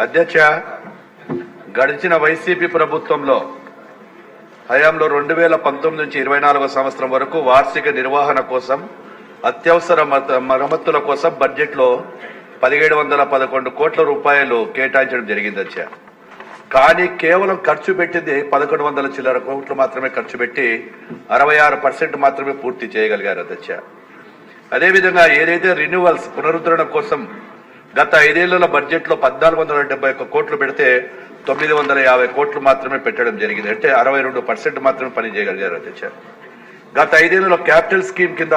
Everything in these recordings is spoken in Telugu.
అధ్యక్ష, గడిచిన వైసీపీ ప్రభుత్వంలో హయాంలో 2019 నుంచి 24వ సంవత్సరం వరకు వార్షిక నిర్వహణ కోసం అత్యవసర మరమ్మతుల కోసం బడ్జెట్లో 1711 కోట్ల రూపాయలు కేటాయించడం జరిగింది అధ్యక్ష. కానీ కేవలం ఖర్చు పెట్టింది 1100 చిల్లర కోట్లు మాత్రమే ఖర్చు పెట్టి 66% మాత్రమే పూర్తి చేయగలిగారు అధ్యక్ష. అదేవిధంగా ఏదైతే రిన్యూవల్స్ పునరుద్ధరణ కోసం గత 5 ఏళ్ల బడ్జెట్ లో 1471 కోట్లు పెడితే 950 కోట్లు మాత్రమే పెట్టడం జరిగింది. అంటే 62% మాత్రమే పని చేయగలిగారు అధ్యక్ష. గత 5 ఏళ్లలో క్యాపిటల్ స్కీమ్ కింద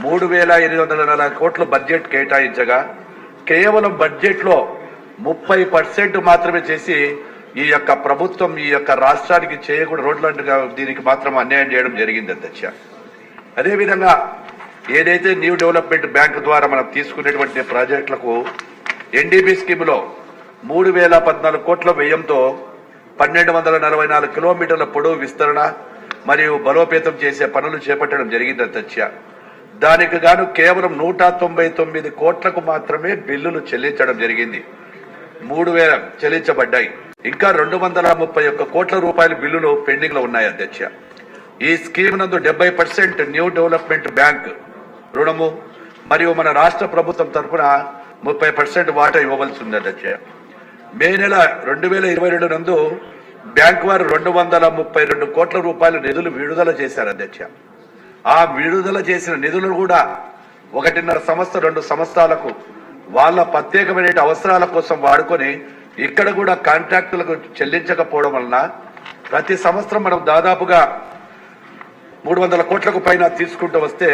3840 కోట్ల బడ్జెట్ కేటాయించగా కేవలం బడ్జెట్ లో 30% మాత్రమే చేసి ఈ యొక్క ప్రభుత్వం ఈ యొక్క రాష్ట్రానికి చేయకూడదు రోడ్ల దీనికి మాత్రం అన్యాయం చేయడం జరిగింది అధ్యక్ష. అదేవిధంగా ఏదైతే న్యూ డెవలప్మెంట్ బ్యాంక్ ద్వారా మనం తీసుకునేటువంటి ప్రాజెక్టులకు ఎన్డీబీ స్కీమ్ లో 3014 కోట్ల వ్యయంతో 1244 కిలోమీటర్ల పొడవు విస్తరణ మరియు బలోపేతం చేసే పనులు చేపట్టడం జరిగింది అధ్యక్ష. దానికి గాను కేవలం 199 కోట్లకు మాత్రమే బిల్లులు చెల్లించడం జరిగింది. 3000 చెల్లించబడ్డాయి. ఇంకా 231 కోట్ల రూపాయల బిల్లులు పెండింగ్ లో ఉన్నాయి అధ్యక్ష. ఈ స్కీమ్ నందు 70% న్యూ డెవలప్మెంట్ బ్యాంక్ రుణము మరియు మన రాష్ట్ర ప్రభుత్వం తరఫున 30% వాటా ఇవ్వవలసి ఉంది అధ్యక్ష. మే నెల 2022 నందు బ్యాంక్ వారు 232 కోట్ల రూపాయల నిధులు విడుదల చేశారు అధ్యక్ష. ఆ విడుదల చేసిన నిధులను కూడా 1.5 సంవత్సరం 2 సంవత్సరాలకు వాళ్ళ ప్రత్యేకమైన అవసరాల కోసం వాడుకొని ఇక్కడ కూడా కాంట్రాక్టులకు చెల్లించకపోవడం వలన ప్రతి సంవత్సరం మనం దాదాపుగా 300 కోట్లకు పైన తీసుకుంటూ వస్తే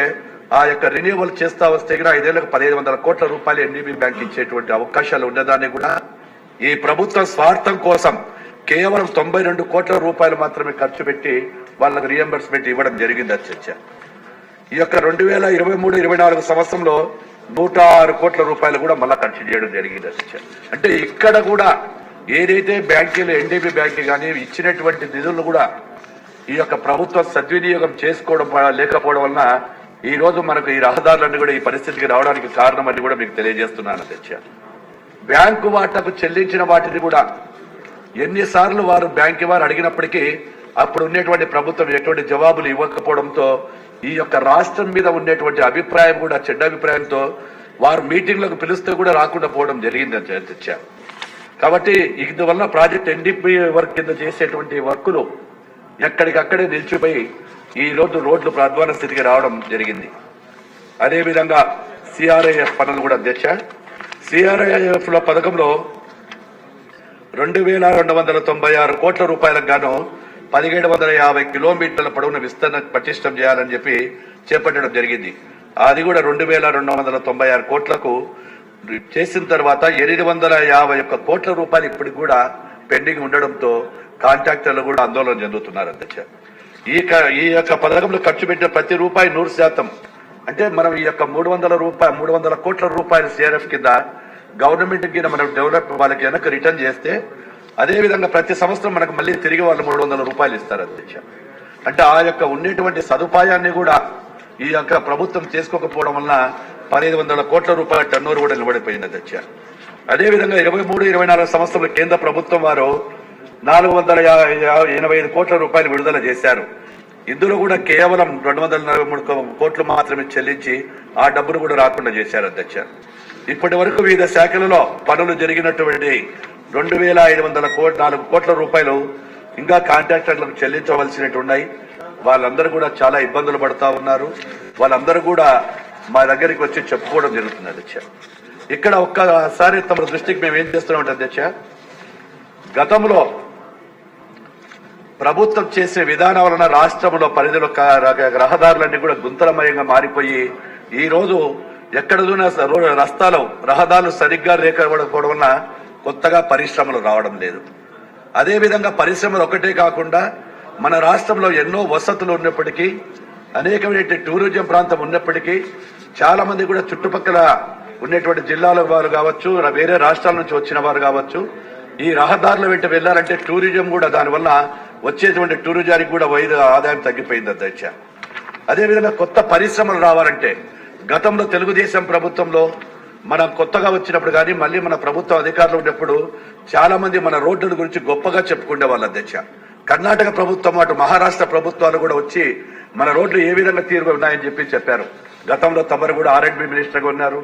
ఆ యొక్క రెన్యూవల్ చేస్తా వస్తే కూడా 5 ఏళ్లకు 1500 కోట్ల రూపాయలు ఎన్డీబీ బ్యాంక్ ఇచ్చేటువంటి అవకాశాలు ఉన్నదాన్ని కూడా ఈ ప్రభుత్వం స్వార్థం కోసం కేవలం 92 కోట్ల రూపాయలు మాత్రమే ఖర్చు పెట్టి వాళ్ళకు రియంబర్స్మెంట్ ఇవ్వడం జరిగింది అధ్యక్ష. ఈ యొక్క 2023-24 సంవత్సరంలో 106 కోట్ల రూపాయలు కూడా మళ్ళా ఖర్చు చేయడం జరిగింది అధ్యక్ష. అంటే ఇక్కడ కూడా ఏదైతే బ్యాంకులు ఎన్డీబీ బ్యాంక్ కానీ ఇచ్చినటువంటి నిధులు కూడా ఈ యొక్క ప్రభుత్వం సద్వినియోగం చేసుకోవడం లేకపోవడం వలన ఈ రోజు మనకు ఈ రహదారులన్నీ కూడా ఈ పరిస్థితికి రావడానికి కారణం అని కూడా మీకు తెలియజేస్తున్నాను అధ్యక్ష. బ్యాంకు వాటాకు చెల్లించిన వాటిని కూడా ఎన్నిసార్లు వారు బ్యాంకు వారు అడిగినప్పటికీ అప్పుడు ఉన్నటువంటి ప్రభుత్వం ఎటువంటి జవాబులు ఇవ్వకపోవడంతో ఈ యొక్క రాష్ట్రం మీద ఉండేటువంటి అభిప్రాయం కూడా చెడ్డ అభిప్రాయంతో వారు మీటింగ్లకు పిలిస్తే కూడా రాకుండా పోవడం జరిగింది అధ్యక్ష. కాబట్టి ఇందువల్ల ప్రాజెక్ట్ ఎన్డీపీ వర్క్ కింద చేసేటువంటి వర్కులు ఎక్కడికక్కడే నిలిచిపోయి ఈ రోజు రోడ్లు అధ్వాన స్థితికి రావడం జరిగింది. అదేవిధంగా సిఆర్ఐఎఫ్ పనులు కూడా అధ్యక్ష. సిఆర్ఐఎఫ్ లో పథకంలో 2296 కోట్ల రూపాయలకు గాను 1750 కిలోమీటర్ల పొడవున విస్తరణ పటిష్టం చేయాలని చెప్పి చేపట్టడం జరిగింది. అది కూడా 2296 కోట్లకు చేసిన తర్వాత 851 కోట్ల రూపాయలు ఇప్పటికి కూడా పెండింగ్ ఉండడంతో కాంట్రాక్టర్లు కూడా ఆందోళన చెందుతున్నారు అధ్యక్ష. ఈ యొక్క పథకంలో ఖర్చు పెట్టిన ప్రతి రూపాయి 100%, అంటే మనం ఈ యొక్క 300 కోట్ల రూపాయలు సిఆర్ఎఫ్ కింద గవర్నమెంట్ కింద మనం డెవలప్ వాళ్ళకి కనుక రిటర్న్ చేస్తే అదే విధంగా ప్రతి సంవత్సరం మనకు మళ్ళీ తిరిగి వాళ్ళు 300 రూపాయలు ఇస్తారు అధ్యక్ష. అంటే ఆ యొక్క ఉండేటువంటి సదుపాయాన్ని కూడా ఈ యొక్క ప్రభుత్వం చేసుకోకపోవడం వలన 1500 కోట్ల రూపాయల టర్నోవర్ కూడా నిలబడిపోయింది అధ్యక్ష. అదేవిధంగా 23-24 సంవత్సరంలో కేంద్ర ప్రభుత్వం వారు 485 కోట్ల రూపాయలు విడుదల చేశారు. ఇందులో కూడా కేవలం 243 కోట్లు మాత్రమే చెల్లించి ఆ డబ్బును కూడా రాకుండా చేశారు అధ్యక్ష. ఇప్పటి వరకు వివిధ శాఖలలో పనులు జరిగినటువంటి 2504 కోట్ల రూపాయలు ఇంకా కాంట్రాక్టర్లకు చెల్లించవలసినవి ఉన్నాయి. వాళ్ళందరూ కూడా చాలా ఇబ్బందులు పడుతూ ఉన్నారు. వాళ్ళందరూ కూడా మా దగ్గరికి వచ్చి చెప్పుకోవడం జరుగుతుంది అధ్యక్ష. ఇక్కడ ఒక్కసారి తమ దృష్టికి మేము ఏం చేస్తున్నామంటే అధ్యక్ష, గతంలో ప్రభుత్వం చేసే విధానం వలన రాష్ట్రంలో పరిధిలో రహదారులన్నీ కూడా గుంతలమయంగా మారిపోయి ఈ రోజు ఎక్కడ రహదారులు సరిగ్గా లేకపోవడం వలన కొత్తగా పరిశ్రమలు రావడం లేదు. అదేవిధంగా పరిశ్రమలు ఒకటే కాకుండా మన రాష్ట్రంలో ఎన్నో వసతులు ఉన్నప్పటికీ అనేకమైన టూరిజం ప్రాంతం ఉన్నప్పటికీ చాలా మంది కూడా చుట్టుపక్కల ఉన్నటువంటి జిల్లాల వారు కావచ్చు, వేరే రాష్ట్రాల నుంచి వచ్చిన వారు కావచ్చు, ఈ రహదారుల వెంట వెళ్లాలంటే టూరిజం కూడా దానివల్ల వచ్చేటువంటి టూరిజానికి కూడా ఆదాయం తగ్గిపోయింది అధ్యక్ష. అదేవిధంగా కొత్త పరిశ్రమలు రావాలంటే గతంలో తెలుగుదేశం ప్రభుత్వంలో మనం కొత్తగా వచ్చినప్పుడు కానీ మళ్ళీ మన ప్రభుత్వం అధికారులు ఉన్నప్పుడు చాలా మంది మన రోడ్ల గురించి గొప్పగా చెప్పుకునే వాళ్ళు అధ్యక్ష. కర్ణాటక ప్రభుత్వం అటు మహారాష్ట్ర ప్రభుత్వాలు కూడా వచ్చి మన రోడ్లు ఏ విధంగా తీరుగా ఉన్నాయని చెప్పారు. గతంలో తమరు కూడా R&B మినిస్టర్గా ఉన్నారు.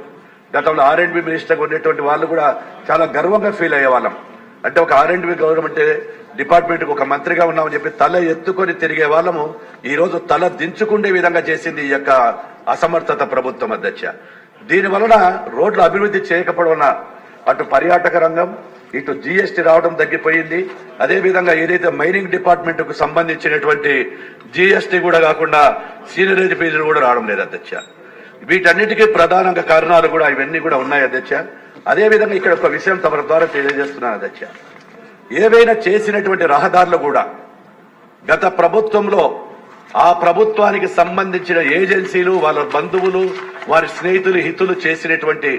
గతంలో R&B మినిస్టర్గా ఉండేటువంటి వాళ్ళు కూడా చాలా గర్వంగా ఫీల్ అయ్యే వాళ్ళం. అంటే ఒక R&B గవర్నమెంట్ డిపార్ట్మెంట్ ఒక మంత్రిగా ఉన్నామని చెప్పి తల ఎత్తుకొని తిరిగే వాళ్ళము ఈ రోజు తల దించుకునే విధంగా చేసింది ఈ యొక్క అసమర్థత ప్రభుత్వం అధ్యక్ష. దీని వలన రోడ్లు అభివృద్ధి చేయకపోవడం వలన అటు పర్యాటక రంగం ఇటు GST రావడం తగ్గిపోయింది. అదేవిధంగా ఏదైతే మైనింగ్ డిపార్ట్మెంట్ కు సంబంధించినటువంటి GST కూడా కాకుండా సీనియరేజ్ ఫీజులు కూడా రావడం లేదు అధ్యక్ష. వీటన్నిటికీ ప్రధానంగా కారణాలు కూడా ఇవన్నీ కూడా ఉన్నాయి అధ్యక్ష. అదేవిధంగా ఇక్కడ ఒక విషయం తమ ద్వారా తెలియజేస్తున్నాను అధ్యక్ష. ఏవైనా చేసినటువంటి రహదారులు కూడా గత ప్రభుత్వంలో ఆ ప్రభుత్వానికి సంబంధించిన ఏజెన్సీలు వాళ్ళ బంధువులు వారి స్నేహితులు హితులు చేసినటువంటి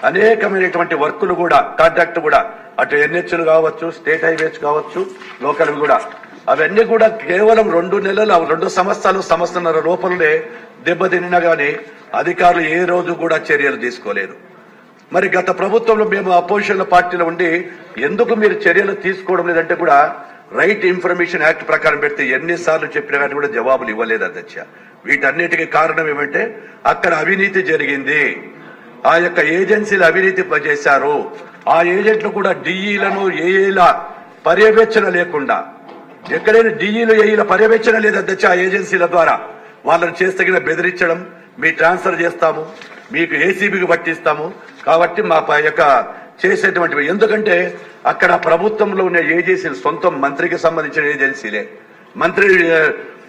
అనేకమైనటువంటి వర్కులు కూడా కాంట్రాక్ట్ కూడా అటు NHలు కావచ్చు, స్టేట్ హైవేస్ కావచ్చు, లోకల్ కూడా అవన్నీ కూడా కేవలం 2 సంవత్సరాల లోపలనే దెబ్బతిన్నా గానీ అధికారులు ఏ రోజు కూడా చర్యలు తీసుకోలేదు. మరి గత ప్రభుత్వంలో మేము అపోజిషన్ పార్టీలో ఉండి ఎందుకు మీరు చర్యలు తీసుకోవడం లేదంటే కూడా రైట్ ఇన్ఫర్మేషన్ యాక్ట్ ప్రకారం పెడితే ఎన్నిసార్లు చెప్పినా కానీ కూడా జవాబులు ఇవ్వలేదు అధ్యక్ష. వీటన్నిటికీ కారణం ఏమంటే అక్కడ అవినీతి జరిగింది. ఆ యొక్క ఏజెన్సీలు అవినీతి చేశారు. ఆ ఏజెంట్లు కూడా DEలను AEల పర్యవేక్షణ లేకుండా ఎక్కడైనా DEలు AEల పర్యవేక్షణ లేదు అధ్యక్ష. ఆ ఏజెన్సీల ద్వారా వాళ్ళని చేస్తగిన బెదిరించడం, మీ ట్రాన్స్ఫర్ చేస్తాము, మీకు ACBకి పట్టిస్తాము కాబట్టి మా యొక్క చేసేటువంటివి. ఎందుకంటే అక్కడ ప్రభుత్వంలో ఉన్న ఏజెన్సీలు సొంతం మంత్రికి సంబంధించిన ఏజెన్సీలే, మంత్రి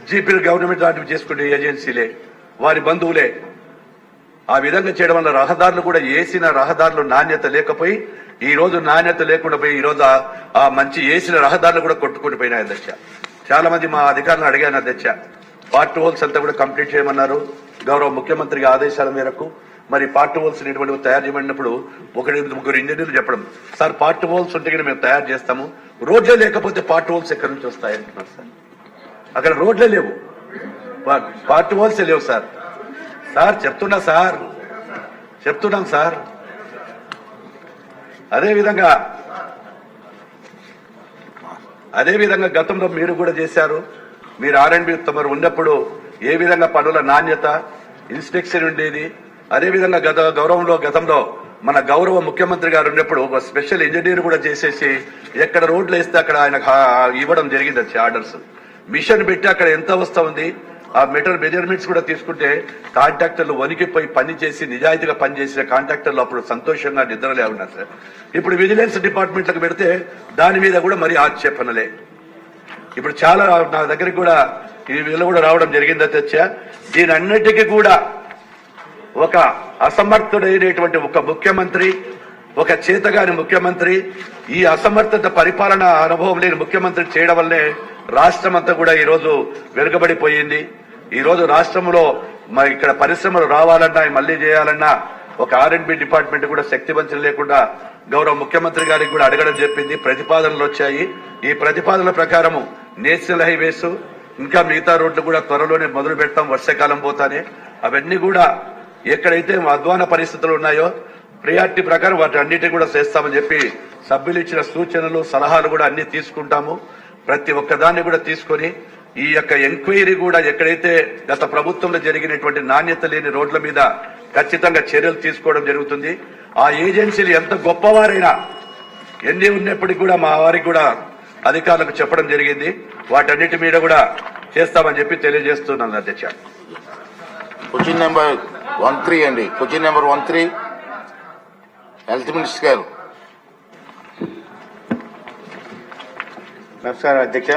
GP గవర్నమెంట్ లాంటివి చేసుకునే ఏజెన్సీలే, వారి బంధువులే. ఆ విధంగా చేయడం వల్ల రహదారులు కూడా వేసిన రహదారులు నాణ్యత లేకపోయి ఈ రోజు నాణ్యత లేకుండా పోయి ఈ రోజు ఆ మంచి వేసిన రహదారులు కూడా కొట్టుకుని పోయినాయి అధ్యక్ష. చాలా మంది మా అధికారులను అడిగాను అధ్యక్ష, పార్ట్ హోల్స్ అంతా కూడా కంప్లీట్ చేయమన్నారు. గౌరవ ముఖ్యమంత్రి ఆదేశాల మేరకు మరి పార్ట్ హోల్స్ ఇటువంటివి తయారు చేయమన్నప్పుడు 1-3 ఇంజనీర్లు చెప్పడం, సార్ పార్ట్ హోల్స్ ఉంటే మేము తయారు చేస్తాము, రోడ్లే లేకపోతే పార్ట్ హోల్స్ ఎక్కడి నుంచి వస్తాయంటున్నారు సార్. అక్కడ రోడ్లే లేవు, పార్ట్ హోల్సే లేవు సార్. సార్ చెప్తున్నాం సార్. అదేవిధంగా గతంలో మీరు కూడా చేశారు. మీరు R&B తమరు ఉన్నప్పుడు ఏ విధంగా పనుల నాణ్యత ఇన్స్పెక్షన్ ఉండేది. అదేవిధంగా గతంలో మన గౌరవ ముఖ్యమంత్రి గారు ఉన్నప్పుడు ఒక స్పెషల్ ఇంజనీర్ కూడా చేసేసి ఎక్కడ రోడ్లు వేస్తే అక్కడ ఆయన ఇవ్వడం జరిగింది వచ్చి ఆర్డర్స్. మిషన్ పెట్టి అక్కడ ఎంత వస్తా ఉంది ఆ మెజర్మెంట్స్ కూడా తీసుకుంటే కాంట్రాక్టర్లు వణికిపోయి పని చేసి నిజాయితీగా పనిచేసిన కాంట్రాక్టర్లు అప్పుడు సంతోషంగా నిద్రలే ఉన్నారు సార్. ఇప్పుడు విజిలెన్స్ డిపార్ట్మెంట్లకు పెడితే దాని మీద కూడా మరి ఆక్షేపణలే. ఇప్పుడు చాలా నా దగ్గరికి కూడా ఈ వీళ్ళు కూడా రావడం జరిగింది అధ్యక్ష. దీని అన్నిటికీ కూడా ఒక అసమర్థుడైనటువంటి ఒక ముఖ్యమంత్రి, ఒక చేతగాని ముఖ్యమంత్రి, ఈ అసమర్థత పరిపాలన అనుభవం లేని ముఖ్యమంత్రి చేయడం వల్లే రాష్ట్రం అంతా కూడా ఈ రోజు వెనుకబడిపోయింది. ఈ రోజు రాష్ట్రంలో ఇక్కడ పరిశ్రమలు రావాలన్నా మళ్లీ చేయాలన్నా ఒక R&B డిపార్ట్మెంట్ కూడా శక్తివంతం లేకుండా గౌరవ ముఖ్యమంత్రి గారికి కూడా అడగడం చెప్పింది. ప్రతిపాదనలు వచ్చాయి. ఈ ప్రతిపాదనల ప్రకారము నేషనల్ హైవేస్ ఇంకా మిగతా రోడ్లు కూడా త్వరలోనే మొదలు పెడతాం, వర్షాకాలం పోతానే. అవన్నీ కూడా ఎక్కడైతే అధ్వాన పరిస్థితులు ఉన్నాయో ప్రియారిటీ ప్రకారం వాటి అన్నిటి కూడా చేస్తామని చెప్పి సభ్యులు ఇచ్చిన సూచనలు సలహాలు కూడా అన్ని తీసుకుంటాము. ప్రతి ఒక్కదాన్ని కూడా తీసుకొని ఈ యొక్క ఎంక్వైరీ కూడా ఎక్కడైతే గత ప్రభుత్వంలో జరిగినటువంటి నాణ్యత లేని రోడ్ల మీద ఖచ్చితంగా చర్యలు తీసుకోవడం జరుగుతుంది. ఆ ఏజెన్సీలు ఎంత గొప్పవారైనా ఎన్ని ఉన్నప్పటికీ కూడా మా వారికి కూడా అధికారులకు చెప్పడం జరిగింది. వాటన్నిటి మీద కూడా చేస్తామని చెప్పి తెలియజేస్తున్నాను అధ్యక్ష. క్వశ్చన్ నెంబర్ 13 అండి. క్వశ్చన్ నెంబర్ 13 హెల్త్ మినిస్టర్ గారు. నమస్కారం అధ్యక్ష.